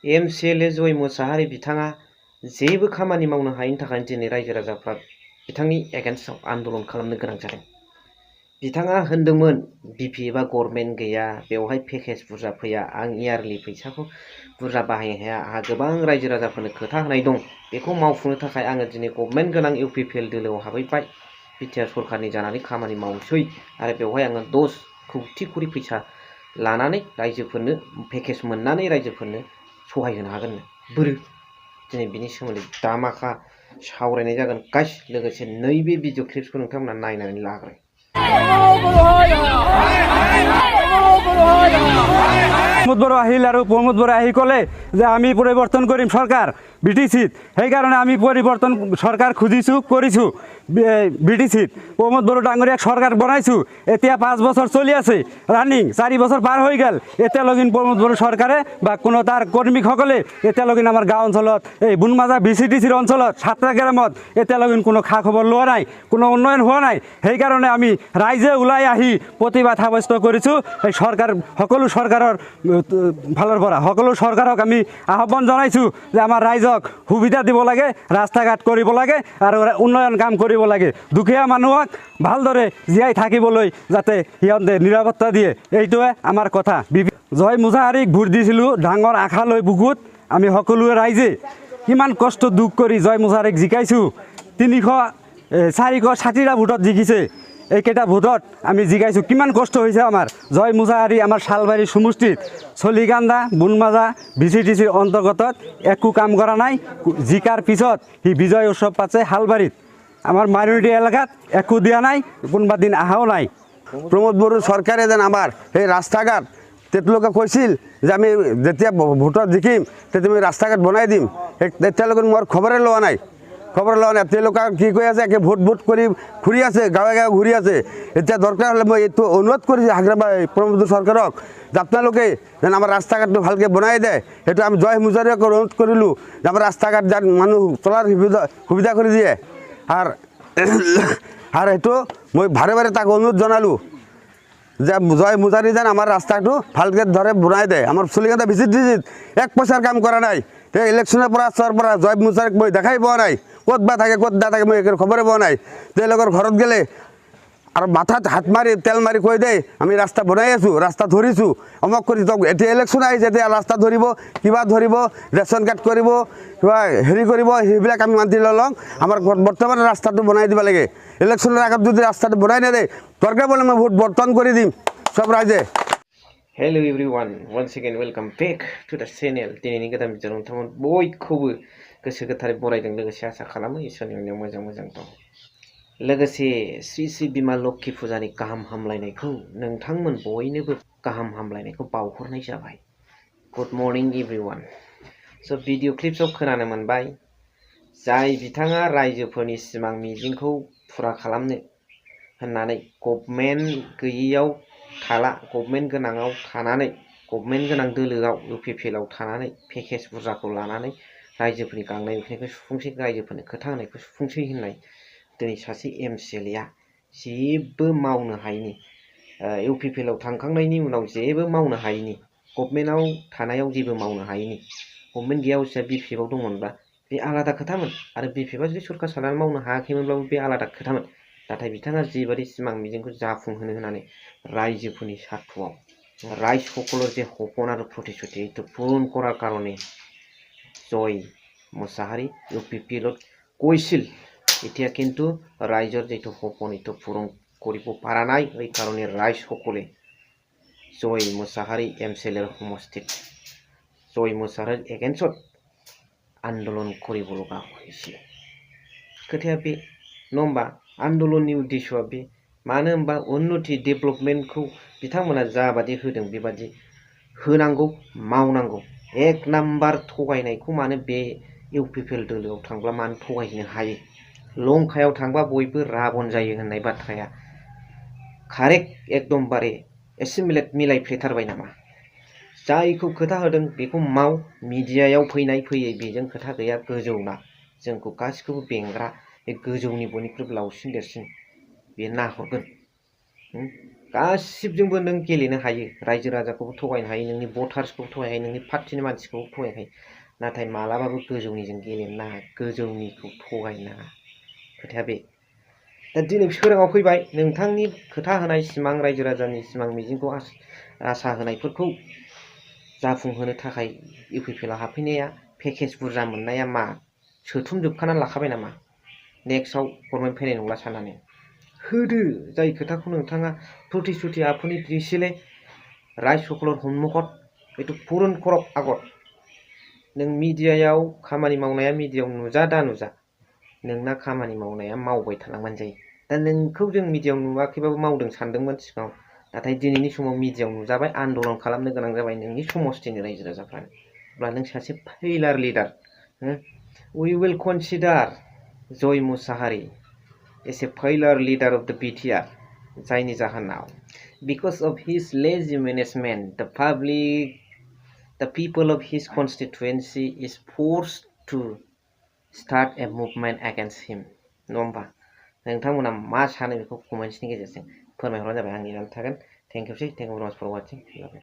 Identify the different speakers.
Speaker 1: एमसीएलए जय मुसाहारि बिथाङा जेबो खामानि मावनो हायैनि थाखाय दिनै रायजो राजाफ्रा बिथांनि एगेन्स्टआव आन्दलन खालामनो गोनां जादों। बिथाङा होनदोंमोन बिपि एबा गभर्नमेन्ट गैया, बेवहाय पेकेज बुरजा फैया, आं इयारलि फैसाखौ बुरजा बाहायनो हाया, आंहा गोबां रायजो राजाफोरनो खोथा होनाय दं, बेखौ मावफुंनो थाखाय आङो दिनै गभर्नमेन्ट गोनां इउपिपिएल दोलोआव हाबहैबाय, बिटिआर सरकारनि जानानै खामानि मावसै आरो बेवहाय आङो 10 कौटि करि फैसा लानानै रायजोफोरनो पेकेज मोननानै रायजोफोरनो सहाय होनो हागोन बोरो दिनै बिनि सोमोन्दै दामाखा सावरायनाय जागोन गाइस। लोगोसे नैबे भिडिअ क्लिप्सखौ नोंथांमोना नायनानै लाग्रो।
Speaker 2: प्रमोद बरो আহিল আৰু प्रमोद बरो আহি ক'লে যে আমি পৰিৱৰ্তন কৰিম সৰকাৰ বিটিচিত, সেইকাৰণে আমি পৰিৱৰ্তন সৰকাৰ খুজিছোঁ কৰিছোঁ বিটিচিত। प्रमोद बरो ডাঙৰীয়াক সৰকাৰ বনাইছোঁ, এতিয়া 5 বছৰ চলি আছে ৰানিং, 4 বছৰ পাৰ হৈ গ'ল, এতিয়ালৈকে प्रमोद बरो চৰকাৰে বা কোনো তাৰ কৰ্মীসকলে এতিয়ালৈকে আমাৰ গাঁও অঞ্চলত এই বুনমাজা বিচিটিচিৰ অঞ্চলত সাতটা গ্ৰামত এতিয়ালৈকে কোনো খা খবৰ লোৱা নাই, কোনো উন্নয়ন হোৱা নাই। সেইকাৰণে আমি ৰাইজে ওলাই আহি প্ৰতিবাদ সাব্যস্ত কৰিছোঁ। এই চৰকাৰ সকলো চৰকাৰৰ ফালৰ পৰা সকলো চৰকাৰক আমি আহ্বান জনাইছোঁ যে আমাৰ ৰাইজক সুবিধা দিব লাগে, ৰাস্তা ঘাট কৰিব লাগে আৰু উন্নয়ন কাম কৰিব লাগে, দুখীয়া মানুহক ভালদৰে জীয়াই থাকিবলৈ যাতে সিহঁতে নিৰাপত্তা দিয়ে, এইটোৱে আমাৰ কথা। জয় মুছাহাৰীক ভোট দিছিলোঁ ডাঙৰ আশা লৈ বুকুত, আমি সকলোৱে ৰাইজে কিমান কষ্ট দুখ কৰি জয় মুছাহাৰীক জিকাইছোঁ। 460টা ভোটত জিকিছে, এইকেইটা ভোটত আমি জিকাইছোঁ, কিমান কষ্ট হৈছে আমাৰ। জয় মুছাহাৰী আমাৰ শালবাৰী সমষ্টিত চলিকান্দা বুনমাজা বিচিটিচিৰ অন্তৰ্গত একো কাম কৰা নাই, জিকাৰ পিছত সি বিজয় উৎসৱ পাতিছে শালবাৰীত, আমাৰ মাইনৰিটি এলেকাত একো দিয়া নাই, কোনোবা দিন অহাও নাই।
Speaker 3: प्रमोद बरो চৰকাৰে যেন আমাৰ সেই ৰাস্তা ঘাট তেতিয়ালৈকে কৈছিল যে আমি যেতিয়া ভোটত জিকিম তেতিয়া আমি ৰাস্তা ঘাট বনাই দিম, তেতিয়ালৈকে মোৰ খবৰে লোৱা নাই। তেওঁলোকে কি কৈ আছে, একে ভোট কৰি ঘূৰি আছে, গাঁৱে গাঁৱে ঘূৰি আছে। এতিয়া দৰকাৰ হ'লে মই এইটো অনুৰোধ কৰিছোঁ প্ৰমোদ চৰকাৰক যে আপোনালোকে যেন আমাৰ ৰাস্তা ঘাটটো ভালকৈ বনাই দিয়ে। সেইটো আমি জয় মুছাহাৰীক অনুৰোধ কৰিলোঁ যে আমাৰ ৰাস্তা ঘাট যেন মানুহ চলাৰ সুবিধা কৰি দিয়ে। আৰু সেইটো মই বাৰে বাৰে তাক অনুৰোধ জনালোঁ যে জয় মুছাহাৰী যেন আমাৰ ৰাস্তাটো ভালকৈ ধৰে বনাই দিয়ে। আমাৰ চলিকান্দা বিচিটিচিত 1 পইচাৰ কাম কৰা নাই। ইলেকশ্যনৰ পৰা জয় মুছাহাৰীক মই দেখাই পোৱা নাই, ক'ত বা থাকে ক'ত নাথাকে মই একো খবৰে পোৱা নাই। তেওঁলোকৰ ঘৰত গ'লে আৰু মাথাত হাত মাৰি তেল মাৰি কৈ দেই আমি ৰাস্তা বনাই আছোঁ, ৰাস্তা ধৰিছোঁ, অমুক কৰি দিয়ক। এতিয়া ইলেকশ্যন আহিছে, এতিয়া ৰাস্তা ধৰিব, কিবা ধৰিব, ৰেচন কাৰ্ড কৰিব, কিবা হেৰি কৰিব, সেইবিলাক আমি মাতি ল'ম। আমাৰ বৰ্তমান ৰাস্তাটো বনাই দিব লাগে। ইলেকশ্যনৰ আগত যদি ৰাস্তাটো বনাই নিদিয়ে দৰকাৰ পৰিলে মই ভোট বৰ্তন কৰি দিম সব ৰাইজে।
Speaker 1: Hello everyone, once again welcome back to the channel. दिनैनि गोदान भिडिअ नोंथांमोन बयखौबो गोसो गोथारै बरायदों, लोगोसे आसा खालामो इसोरनि अननायाव मोजां दं। लोगोसे श्री श्री बिमा लक्ष्मी फुजानि गाहाम हामलायनायखौ नोंथांमोन बयनोबो गाहाम हामलायनायखौ बावहरनाय जाबाय। Good morning everyone. So' video क्लिप्सआव खोनानो मोनबाय जाय बिथाङा रायजोफोरनि सिमां मिजिंखौ फुरा खालामनो होननानै गभर्नमेन्ट गैयैयाव थाला, गभर्नमेन्ट गोनाङाव थानानै, गभर्नमेन्ट गोनां दोलोआव इउपिपिएलआव थानानै पेकेज बुरजाखौ लानानै रायजोफोरनि गांनाय उखैनायखौ सुफुंसै, रायजोफोरनो खोथा होनायखौ सुफुंसै होननाय दिनै सासे एमसिएलएआ जेबो मावनो हायैनि, इउपिपिएलआव थांखांनायनि उनाव जेबो मावनो हायैनि, गभर्नमेन्टआव थानायाव जेबो मावनो हायैनि, गभर्नमेन्ट गैयालासिनो बिपिएफआव दंमोनब्ला बे आलादा खोथामोन, आरो बिपिएफआ जुदि सरकार सालायनानै मावनो हायाखैमोनब्लाबो बे आलादा खोथामोन। नाथाय बिथाङा जिबायदि सिमां मिजिंखौ जाफुंहोनो होनानै रायजोफोरनि स्वार्थआव राइज সকলৰ যে সপোন আৰু প্ৰতিশ্ৰুতি এইটো পূৰণ কৰাৰ কাৰণে জয় মুছাহাৰী ইউপিপিএলত কৈছিল, এতিয়া কিন্তু ৰাইজৰ যিটো সপোন এইটো পূৰণ কৰিব পৰা নাই। এই কাৰণে ৰাইজ সকলে জয় মুছাহাৰী এমচিএলএৰ সমষ্টিত জয় মুছাহাৰীৰ এগেইনষ্টত আন্দোলন কৰিব লগা হৈছে। खोथाया बे नङा होमबा, आन्दलननि उद्देश्यआ बे, मानो होनबा उन्नति डेभेलपमेन्टखौ बिथांमोना जाबादि होदों बेबादि होनांगौ, मावनांगौ। 1 नाम्बार थगायनायखौ मानो बे इउपिपिएल दोलोआव थांब्ला मानो थगायहैनो हायो? लंकायाव थांबा बयबो राबन जायो होननाय बाथ्राया कारेक्ट एकदमबारे एसिमिलेट मिलायफ्लेथारबाय नामा? जायखौ खोथा होदों बेखौ माव, मिडियायाव फैयै बेजों खोथा गैया, गोजौना जोंखौ गासिखौबो बेंग्रा बे गोजौनि बयनिख्रुइबो लावसिन देरसिन बे नाहरगोन। गासिबजोंबो नों गेलेनो हायो रायजो राजाखौबो थगायनो हायो नोंनि भटार्सखौबो थगायनो हायो नोंनि पार्टिनि मानसिखौबो थगायनो हायो नाथाय मालाबाबो गोजौनिजों गेलेनो नाङा गोजौनिखौ थगायनो नाङा खोथाया बे दा दिनै सोराङाव फैबाय नोंथांनि खोथा होनाय सिमां रायजो राजानि सिमां मिजिंखौ आसा होनायफोरखौ जाफुंहोनो थाखाय इउपिपिएल आव हाबफैनाया पेकेज बुरजा मोननाया मा सोथुमजोबखानानै लाखाबाय नामा नेक्स्टआव गभर्नमेन्ट फैनाय नंला साननानै होदो जाय खोथाखौ नोंथाङा प्रतिश्रुति आपनि दिसिले राय सकलर हन्मुखत बेथ' पुरन करब आगत नों मिडियायाव खामानि मावनाया मिडियायाव नुजा दा नुजा नोंना खामानि मावनाया मावबाय थालांबानो जायो दा नोंखौ जों मिडियायाव नुवाखैबाबो मावदों सानदोंमोन सिगाङाव नाथाय दिनैनि समाव मिडियायाव नुजाबाय आन्दलन खालामनो गोनां जाबाय नोंनि समस्थिनि रायजो राजाफ्रानो अब्ला नों सासे failure leader we will consider Jay Musahari as a failure leader of the BTR जायनि जाहोनाव because of his lazy management the people of his constituency is forced to start a movement against him नङा होमबा नोंथांमोना मा सानो बेखौ कमेन्ट्सनि गेजेरजों फोरमायहरबानो जाबाय आं नेनानै थागोन थेंक इउ सै थेंक इउ भेरि माच फर वाचिं